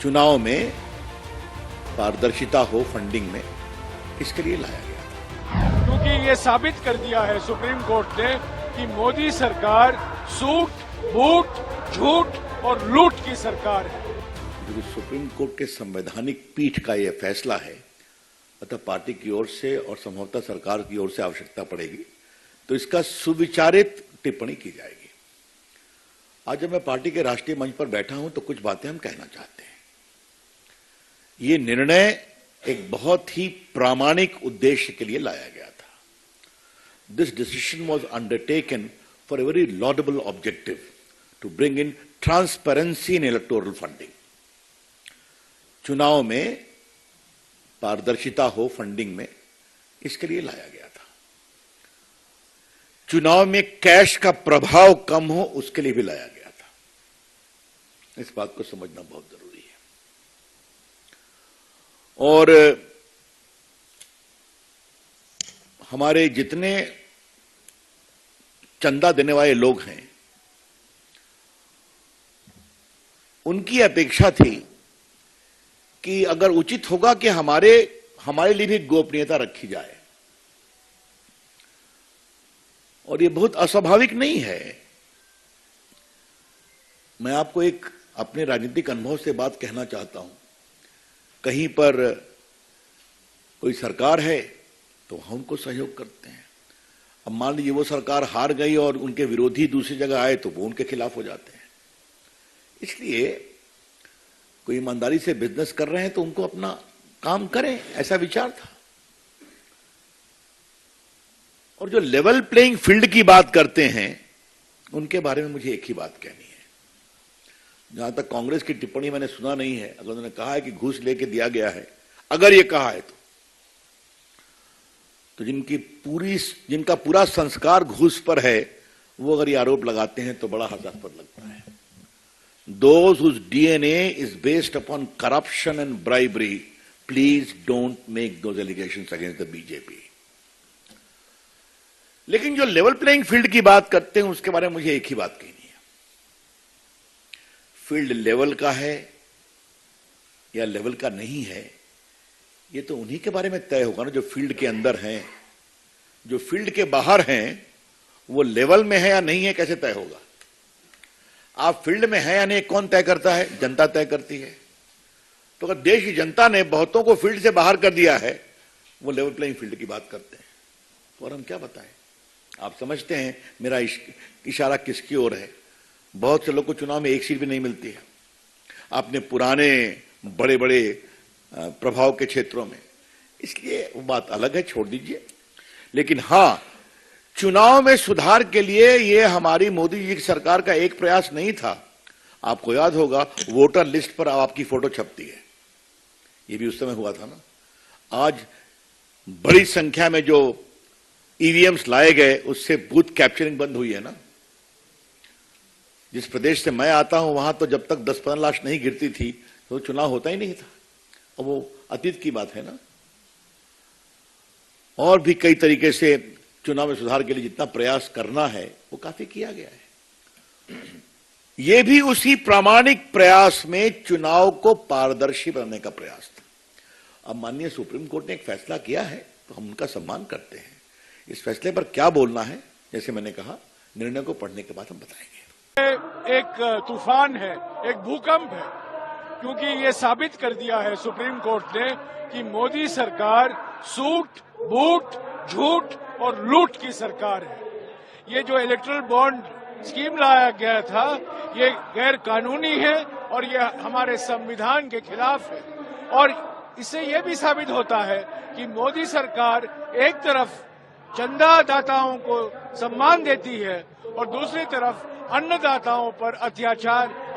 चुनाव में पारदर्शिता हो फंडिंग में, इसके लिए लाया गया था। क्योंकि ये साबित कर दिया है सुप्रीम कोर्ट ने कि मोदी सरकार सूट, बूट, झूठ और लूट की सरकार है। क्योंकि सुप्रीम कोर्ट के संवैधानिक पीठ का यह फैसला है, अतः पार्टी की ओर से और संभवतः सरकार की ओर से आवश्यकता पड़ेगी तो इसका सुविचारित टिप्पणी की जाएगी। आज जब मैं पार्टी के राष्ट्रीय मंच पर बैठा हूं तो कुछ बातें हम कहना चाहते हैं। ये निर्णय एक बहुत ही प्रामाणिक उद्देश्य के लिए लाया गया था। This decision was undertaken for a very laudable objective to bring in transparency in electoral funding. चुनाव में पारदर्शिता हो फंडिंग में, इसके लिए लाया गया था। चुनाव में कैश का प्रभाव कम हो, उसके लिए भी लाया गया था। इस बात को समझना बहुत जरूरी है। और हमारे जितने चंदा देने वाले लोग हैं, उनकी अपेक्षा थी कि अगर उचित होगा कि हमारे लिए भी गोपनीयता रखी जाए। और ये बहुत अस्वाभाविक नहीं है। मैं आपको एक अपने राजनीतिक अनुभव से बात कहना चाहता हूं। कहीं पर कोई सरकार है तो हम उनको सहयोग करते हैं। अब मान लीजिए वो सरकार हार गई और उनके विरोधी दूसरी जगह आए तो वो उनके खिलाफ हो जाते हैं। इसलिए कोई ईमानदारी से बिजनेस कर रहे हैं तो उनको अपना काम करें, ऐसा विचार था। और जो लेवल प्लेइंग फील्ड की बात करते हैं, उनके बारे में मुझे एक ही बात कहनी है। जहां तक कांग्रेस की टिप्पणी मैंने सुना नहीं है, अगर उन्होंने कहा है कि घूस लेके दिया गया है, अगर ये कहा है तो जिनका पूरा संस्कार घूस पर है, वो अगर ये आरोप लगाते हैं तो बड़ा हास्यास्पद लगता है। Those whose DNA is based upon corruption and bribery, please don't make those allegations against the BJP. लेकिन जो लेवल प्लेइंग फील्ड की बात करते हैं, उसके बारे में मुझे एक ही बात कहनी है। फील्ड लेवल का है या लेवल का नहीं है, ये तो उन्हीं के बारे में तय होगा ना जो फील्ड के अंदर हैं। जो फील्ड के बाहर हैं, वो लेवल में है या नहीं है, कैसे तय होगा? आप फील्ड में है या नहीं कौन तय करता है? जनता तय करती है। तो अगर देश की जनता ने बहुतों को फील्ड से बाहर कर दिया है, वो लेवल प्लेइंग फील्ड की बात करते हैं, तो और हम क्या बताएं? आप समझते हैं मेरा इशारा किसकी ओर है। बहुत से लोग को चुनाव में एक सीट भी नहीं मिलती है, अपने पुराने बड़े बड़े प्रभाव के क्षेत्रों में। इसलिए वो बात अलग है, छोड़ दीजिए। लेकिन हां, चुनाव में सुधार के लिए यह हमारी मोदी जी की सरकार का एक प्रयास नहीं था। आपको याद होगा, वोटर लिस्ट पर आपकी फोटो छपती है, यह भी उस समय हुआ था ना। आज बड़ी संख्या में जो ईवीएम्स लाए गए, उससे बूथ कैप्चरिंग बंद हुई है ना। जिस प्रदेश से मैं आता हूं, वहां तो जब तक 10-15 लाख नहीं गिरती थी तो चुनाव होता ही नहीं था। और वो अतीत की बात है ना। और भी कई तरीके से चुनाव में सुधार के लिए जितना प्रयास करना है, वो काफी किया गया है। यह भी उसी प्रामाणिक प्रयास में चुनाव को पारदर्शी बनाने का प्रयास था। अब माननीय सुप्रीम कोर्ट ने एक फैसला किया है, तो हम उनका सम्मान करते हैं। इस फैसले पर क्या बोलना है, जैसे मैंने कहा, निर्णय को पढ़ने के बाद हम बताएंगे। एक तूफान है, एक भूकंप है, क्योंकि ये साबित कर दिया है सुप्रीम कोर्ट ने कि मोदी सरकार सूट, बूट, झूठ और लूट की सरकार है। ये जो इलेक्टोरल बॉन्ड स्कीम लाया गया था, ये गैर कानूनी है और ये हमारे संविधान के खिलाफ है। और इससे यह भी साबित होता है कि मोदी सरकार एक तरफ चंदादाताओं को सम्मान देती है और दूसरी तरफ अन्नदाताओं पर अत्याचार